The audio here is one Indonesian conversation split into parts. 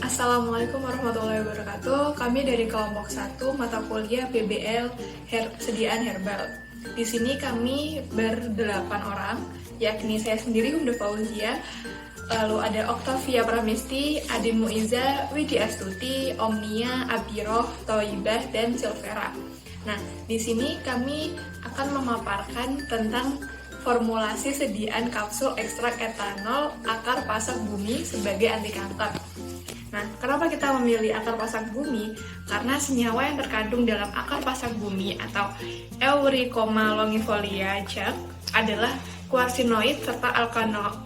Assalamualaikum warahmatullahi wabarakatuh. Kami dari kelompok 1 mata kuliah PBL Sediaan Herbal. Di sini kami berdelapan orang, yakni saya sendiri Hunda Fauzia, lalu ada Oktavia Pramesti, Adin Muiza, Widi Astuti, Omnia, Abiroh, Toibah, dan Silvera. Nah, di sini kami akan memaparkan tentang formulasi sediaan kapsul ekstrak etanol akar pasak bumi sebagai anti kanker. Nah, kenapa kita memilih akar pasak bumi? Karena senyawa yang terkandung dalam akar pasak bumi atau Euricoma longifolia JAK adalah quarsinoid serta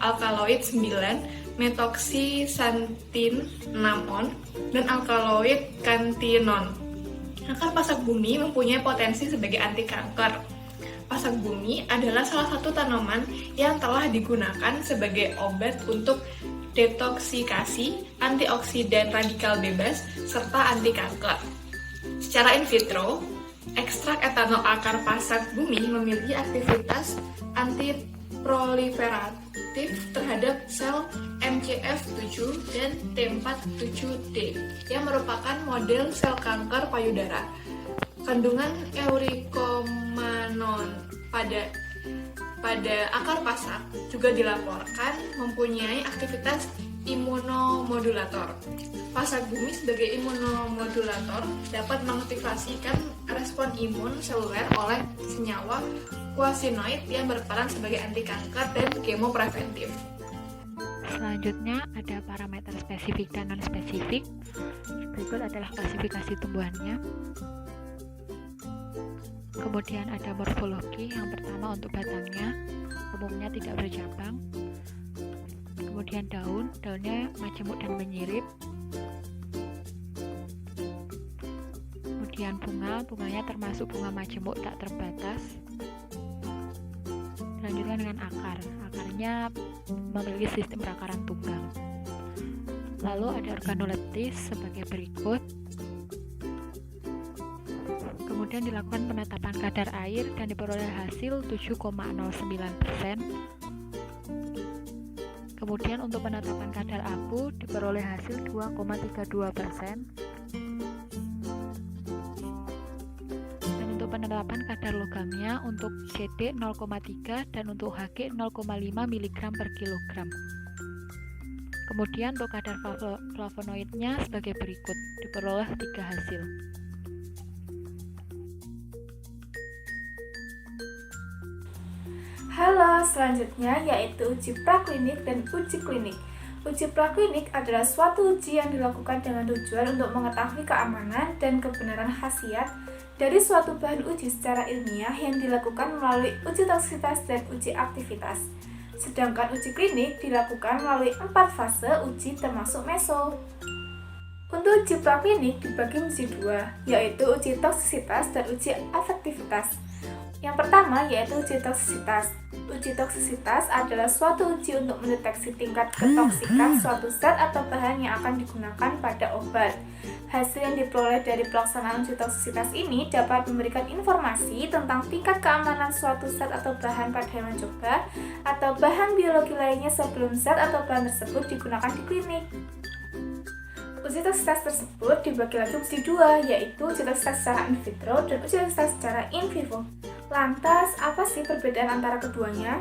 alkaloid 9, methoxyxanthine-on, dan alkaloid kantinon. Akar pasak bumi mempunyai potensi sebagai anti kanker. Pasak bumi adalah salah satu tanaman yang telah digunakan sebagai obat untuk detoksikasi, antioksidan radikal bebas, serta anti kanker. Secara in vitro, ekstrak etanol akar pasak bumi memiliki aktivitas antiproliferatif terhadap sel MCF7 dan T47D yang merupakan model sel kanker payudara. Kandungan euricomanon pada akar pasak juga dilaporkan mempunyai aktivitas imunomodulator. Pasak bumi sebagai imunomodulator dapat mengaktifasikan respon imun seluler oleh senyawa quasinoid yang berperan sebagai anti kanker dan kemopreventif. Selanjutnya ada parameter spesifik dan non-spesifik. Berikut adalah klasifikasi tumbuhannya. Kemudian ada morfologi, yang pertama untuk batangnya, umumnya tidak bercabang. Kemudian daunnya majemuk dan menyirip. Kemudian bunganya termasuk bunga majemuk tak terbatas. Selanjutnya dengan akarnya memiliki sistem perakaran tunggang. Lalu ada organoleptis sebagai berikut. Kemudian dilakukan penetapan kadar air dan diperoleh hasil 7,09%. Kemudian untuk penetapan kadar abu diperoleh hasil 2,32%. Dan untuk penetapan kadar logamnya untuk CD 0,3 dan untuk Hg 0,5 mg per kilogram. Kemudian untuk kadar flavonoidnya sebagai berikut, diperoleh 3 hasil. Halo, selanjutnya yaitu uji praklinik dan uji klinik. Uji praklinik adalah suatu uji yang dilakukan dengan tujuan untuk mengetahui keamanan dan kebenaran khasiat dari suatu bahan uji secara ilmiah yang dilakukan melalui uji toksisitas dan uji aktivitas. Sedangkan uji klinik dilakukan melalui 4 fase uji termasuk meso. Untuk uji praklinik dibagi menjadi 2, yaitu uji toksisitas dan uji efektivitas. Yang pertama yaitu uji toksisitas. Uji toksisitas adalah suatu uji untuk mendeteksi tingkat ketoksikan suatu zat atau bahan yang akan digunakan pada obat. Hasil yang diperoleh dari pelaksanaan uji toksisitas ini dapat memberikan informasi tentang tingkat keamanan suatu zat atau bahan pada hewan coba atau bahan biologi lainnya sebelum zat atau bahan tersebut digunakan di klinik. Uji toksisitas tersebut dibagi lagi menjadi 2, yaitu uji toksisitas secara in vitro dan uji toksisitas secara in vivo. Lantas, apa sih perbedaan antara keduanya?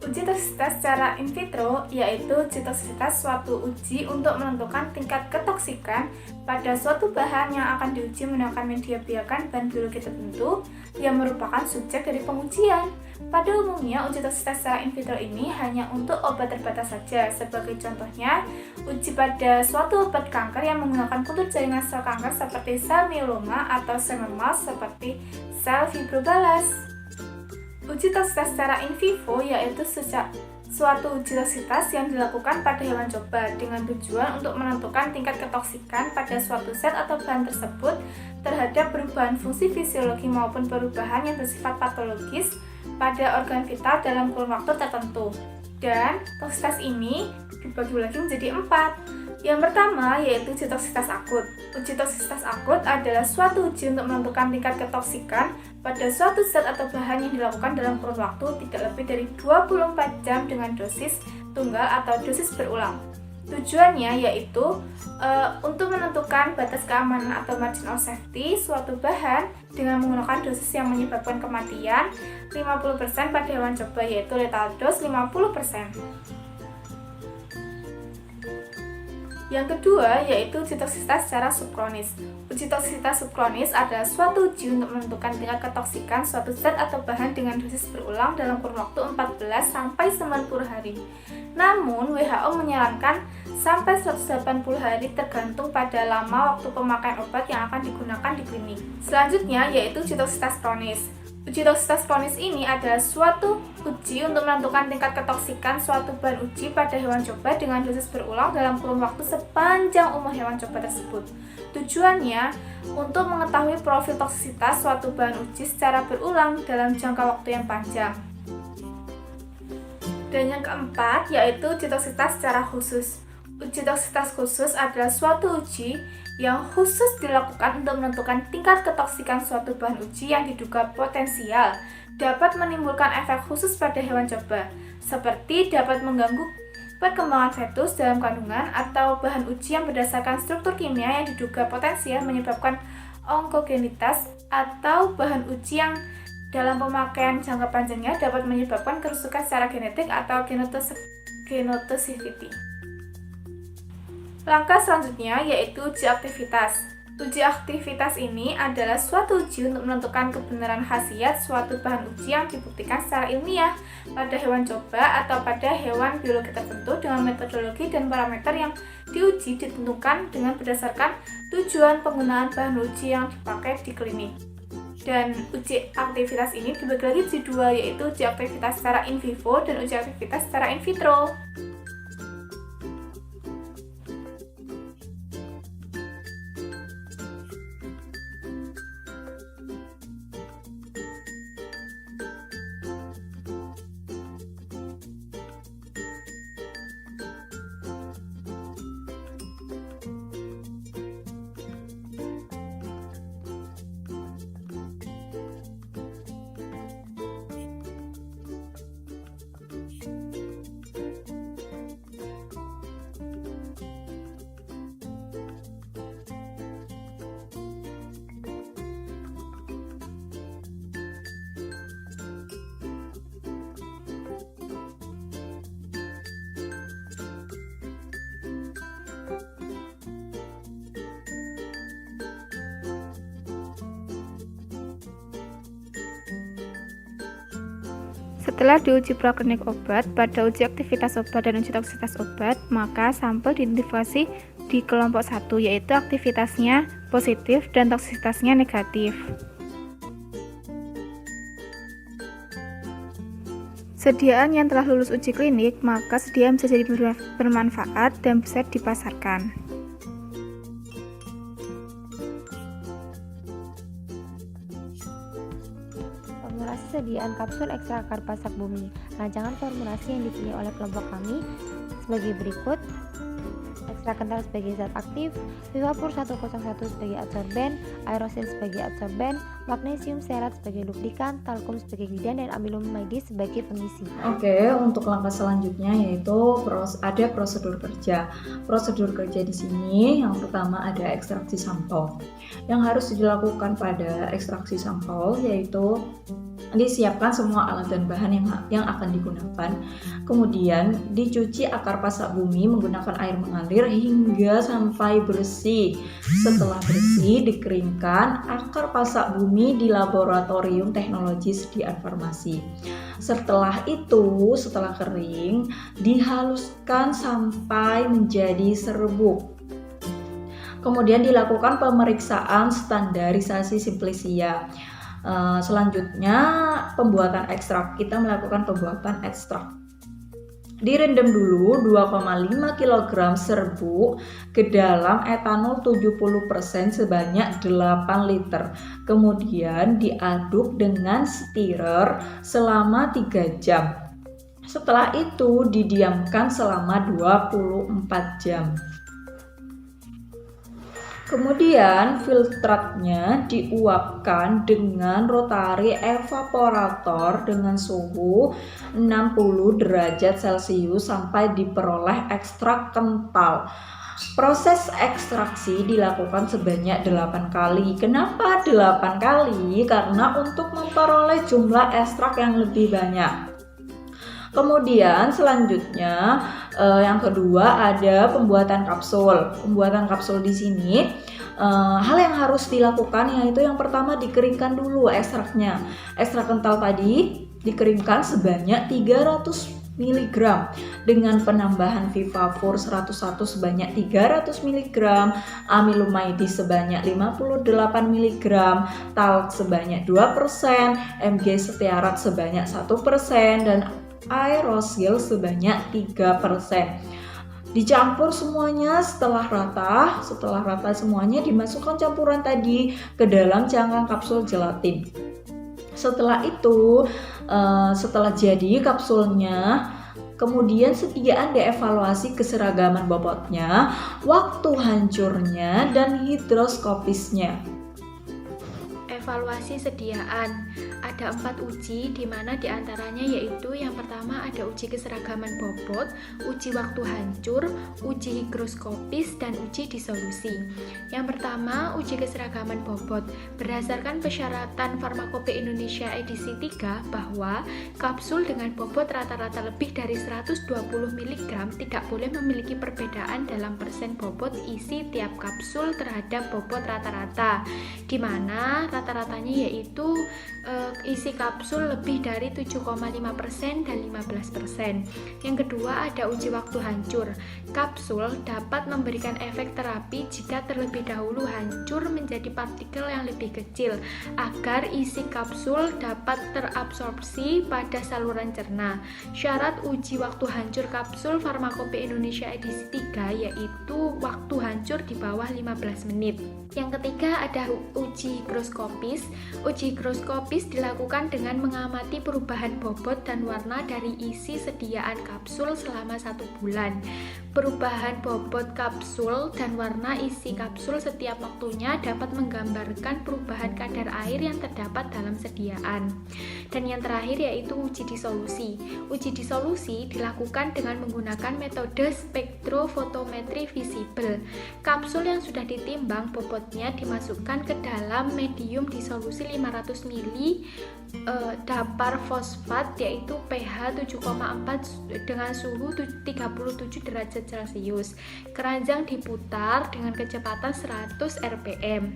Uji toksisitas secara in vitro yaitu uji toksisitas suatu uji untuk menentukan tingkat ketoksikan pada suatu bahan yang akan diuji menggunakan media biakan bahan biologi tertentu yang merupakan subjek dari pengujian. Pada umumnya, uji toksisitas secara in vitro ini hanya untuk obat terbatas saja. Sebagai contohnya, uji pada suatu obat kanker yang menggunakan kultur jaringan sel kanker seperti sel myeloma atau sel normal seperti sel fibroblast. Uji toksisitas secara in vivo yaitu suatu uji toksisitas yang dilakukan pada hewan coba dengan tujuan untuk menentukan tingkat ketoksikan pada suatu zat atau bahan tersebut terhadap perubahan fungsi fisiologi maupun perubahan yang bersifat patologis pada organ vital dalam kurun waktu tertentu. Dan toksisitas ini dibagi lagi menjadi 4. Yang pertama yaitu uji toksisitas akut. Uji toksisitas akut adalah suatu uji untuk menentukan tingkat ketoksikan pada suatu zat atau bahan yang dilakukan dalam kurun waktu tidak lebih dari 24 jam dengan dosis tunggal atau dosis berulang. Tujuannya yaitu untuk menentukan batas keamanan atau margin of safety suatu bahan dengan menggunakan dosis yang menyebabkan kematian 50% pada hewan coba, yaitu lethal dose 50%. Yang kedua yaitu uji toksisitas secara subkronis. Uji toksisitas subkronis adalah suatu uji untuk menentukan tingkat ketoksikan suatu zat atau bahan dengan dosis berulang dalam kurun waktu 14 sampai 90 hari. Namun WHO menyarankan sampai 180 hari tergantung pada lama waktu pemakaian obat yang akan digunakan di klinik. Selanjutnya yaitu uji toksisitas kronis. Uji toksisitas kronis ini adalah suatu uji untuk menentukan tingkat ketoksikan suatu bahan uji pada hewan coba dengan dosis berulang dalam kurun waktu sepanjang umur hewan coba tersebut. Tujuannya untuk mengetahui profil toksisitas suatu bahan uji secara berulang dalam jangka waktu yang panjang. Dan yang keempat yaitu uji toksisitas secara khusus. Uji toksisitas khusus adalah suatu uji yang khusus dilakukan untuk menentukan tingkat ketoksikan suatu bahan uji yang diduga potensial dapat menimbulkan efek khusus pada hewan coba, seperti dapat mengganggu perkembangan fetus dalam kandungan atau bahan uji yang berdasarkan struktur kimia yang diduga potensial menyebabkan onkogenitas, atau bahan uji yang dalam pemakaian jangka panjangnya dapat menyebabkan kerusakan secara genetik atau genotoxicity. Langkah selanjutnya yaitu uji aktivitas. Uji aktivitas ini adalah suatu uji untuk menentukan kebenaran khasiat suatu bahan uji yang dibuktikan secara ilmiah pada hewan coba atau pada hewan biologi tertentu dengan metodologi dan parameter yang diuji ditentukan dengan berdasarkan tujuan penggunaan bahan uji yang dipakai di klinik. Dan uji aktivitas ini dibagi lagi menjadi dua, yaitu uji aktivitas secara in vivo dan uji aktivitas secara in vitro. Setelah diuji praklinik obat, pada uji aktivitas obat dan uji toksisitas obat, maka sampel diidentifikasi di kelompok 1, yaitu aktivitasnya positif dan toksisitasnya negatif. Sediaan yang telah lulus uji klinik, maka sediaan bisa jadi bermanfaat dan bisa dipasarkan. Formulasi sediaan kapsul ekstra akar pasak bumi. Rancangan formulasi yang dipilih oleh kelompok kami sebagai berikut: ekstra kental sebagai zat aktif, Vivapur 101 sebagai adsorben, aerosin sebagai adsorben, magnesium serat sebagai lubrikan, talkum sebagai glidan, dan amilomidis sebagai pengisi. Oke, untuk langkah selanjutnya yaitu ada prosedur kerja. Prosedur kerja di sini yang pertama ada ekstraksi sampel. Yang harus dilakukan pada ekstraksi sampel yaitu disiapkan semua alat dan bahan yang akan digunakan. Kemudian dicuci akar pasak bumi menggunakan air mengalir hingga sampai bersih. Setelah bersih, dikeringkan akar pasak bumi di laboratorium teknologi sediaan farmasi. Setelah itu, setelah kering, dihaluskan sampai menjadi serbuk. Kemudian dilakukan pemeriksaan standarisasi simplisia. Selanjutnya pembuatan ekstrak. Kita melakukan pembuatan ekstrak. Direndam dulu 2,5 kg serbuk ke dalam etanol 70% sebanyak 8 liter. Kemudian diaduk dengan stirrer selama 3 jam. Setelah itu didiamkan selama 24 jam. Kemudian filtratnya diuapkan dengan rotary evaporator dengan suhu 60 derajat Celcius sampai diperoleh ekstrak kental. Proses ekstraksi dilakukan sebanyak 8 kali. Kenapa 8 kali? Karena untuk memperoleh jumlah ekstrak yang lebih banyak. Kemudian selanjutnya yang kedua ada pembuatan kapsul. Pembuatan kapsul di sini hal yang harus dilakukan yaitu yang pertama dikeringkan dulu ekstraknya. Ekstrak kental tadi dikeringkan sebanyak 300 mg dengan penambahan Vivapur 101 sebanyak 300 mg, amilumidis sebanyak 58 mg, talc sebanyak 2%, Mg setiarat sebanyak 1% dan aerosil sebanyak 3%. Dicampur semuanya setelah rata semuanya dimasukkan campuran tadi ke dalam cangkang kapsul gelatin. Setelah itu, setelah jadi kapsulnya, kemudian sediaan dievaluasi keseragaman bobotnya, waktu hancurnya, dan hidroskopisnya. Evaluasi sediaan ada 4 uji, di mana diantaranya yaitu yang pertama ada uji keseragaman bobot, uji waktu hancur, uji higroskopis, dan uji disolusi. Yang pertama, uji keseragaman bobot. Berdasarkan persyaratan Farmakope Indonesia edisi 3 bahwa kapsul dengan bobot rata-rata lebih dari 120 mg tidak boleh memiliki perbedaan dalam persen bobot isi tiap kapsul terhadap bobot rata-rata, di mana rata-ratanya yaitu isi kapsul lebih dari 7,5% dan 15%. Yang kedua ada uji waktu hancur. Kapsul dapat memberikan efek terapi jika terlebih dahulu hancur menjadi partikel yang lebih kecil agar isi kapsul dapat terabsorpsi pada saluran cerna. Syarat uji waktu hancur kapsul Farmakope Indonesia edisi 3 yaitu waktu hancur di bawah 15 menit. Yang ketiga ada uji higroskopis. Uji higroskopis dilakukan dengan mengamati perubahan bobot dan warna dari isi sediaan kapsul selama 1 bulan. Perubahan bobot kapsul dan warna isi kapsul setiap waktunya dapat menggambarkan perubahan kadar air yang terdapat dalam sediaan. Dan yang terakhir yaitu uji disolusi. Uji disolusi dilakukan dengan menggunakan metode spektrofotometri visible. Kapsul yang sudah ditimbang bobotnya dimasukkan ke dalam medium disolusi 500 ml dampar fosfat yaitu pH 7,4 dengan suhu 37 derajat Celcius. Keranjang diputar dengan kecepatan 100 rpm.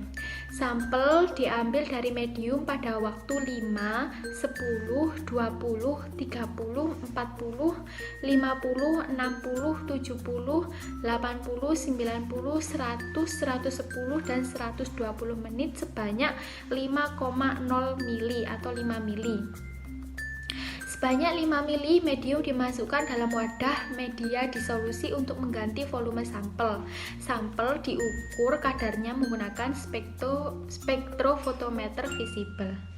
Sampel diambil dari medium pada waktu 5, 10, 20, 30, 40, 50, 60, 70, 80, 90, 100, 110 dan 120 menit sebanyak 5,0 mili atau 5 mili. Sebanyak 5 mili medium dimasukkan dalam wadah media disolusi untuk mengganti volume sampel. Sampel diukur kadarnya menggunakan spektrofotometer visible.